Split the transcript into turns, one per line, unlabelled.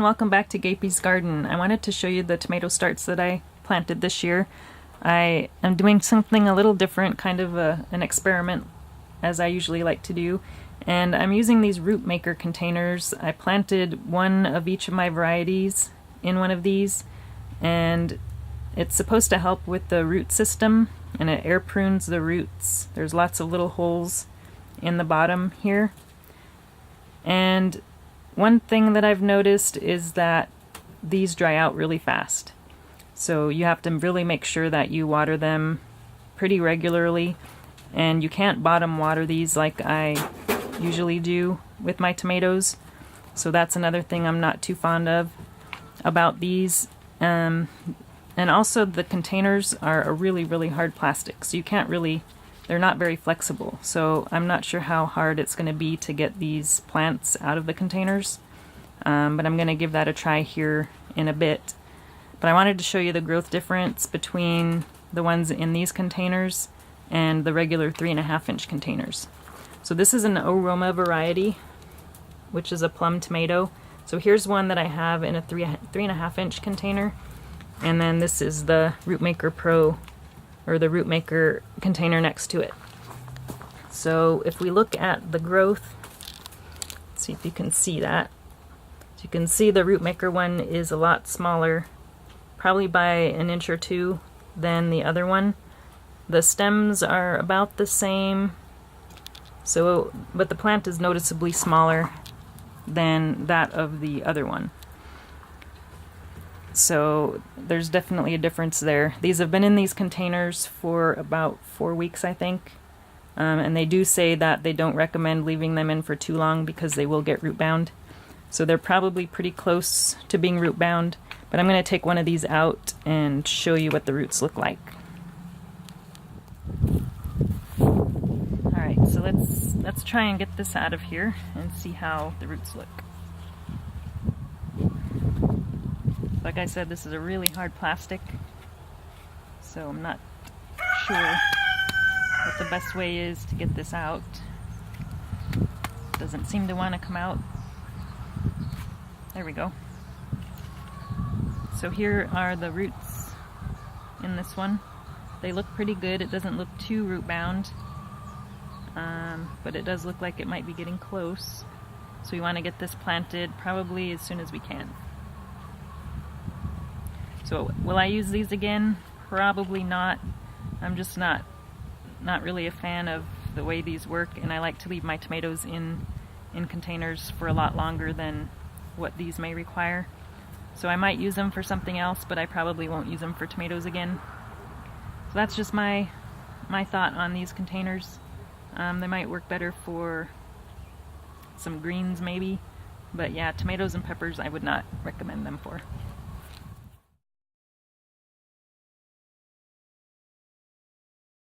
and welcome back to Gapy's Garden. I wanted to show you the tomato starts that I planted this year. I am doing something a little different, kind of an experiment as I usually like to do, and I'm using these root maker containers. I planted one of each of my varieties in one of these, and it's supposed to help with the root system, and it air prunes the roots. There's lots of little holes in the bottom here. And one thing that I've noticed is that these dry out really fast. So you have to really make sure that you water them pretty regularly, and you can't bottom water these like I usually do with my tomatoes. So that's another thing I'm not too fond of about these. And also the containers are a really hard plastic, so you can't really, they're not very flexible. So I'm not sure how hard it's going to be to get these plants out of the containers. But I'm going to give that a try here in a bit. But I wanted to show you the growth difference between the ones in these containers and the regular 3.5 inch containers. So this is an oroma variety, which is a plum tomato. So here's one that I have in a 3.5 inch container, and then this is the Root Maker Pro, or the Root Maker container next to it. So if we look at the growth, let's see if you can see that. You can see the Root Maker one is a lot smaller, probably by an inch or two than the other one. The stems are about the same, so but the plant is noticeably smaller than that of the other one. So there's definitely a difference there. These have been in these containers for about 4 weeks, I think, and they do say that they don't recommend leaving them in for too long because they will get root bound. So they're probably pretty close to being root bound, but I'm going to take one of these out and show you what the roots look like. Alright, so let's try and get this out of here and see how the roots look. Like I said, this is a really hard plastic, so I'm not sure what the best way is to get this out. It doesn't seem to want to come out. There we go. So here are the roots in this one. They look pretty good. It doesn't look too root bound, but it does look like it might be getting close. So we want to get this planted probably as soon as we can. So will I use these again? Probably not. I'm just not really a fan of the way these work, and I like to leave my tomatoes in containers for a lot longer than what these may require. So I might use them for something else, but I probably won't use them for tomatoes again. So that's just my thought on these containers. They might work better for some greens maybe, but yeah, tomatoes and peppers I would not recommend them for.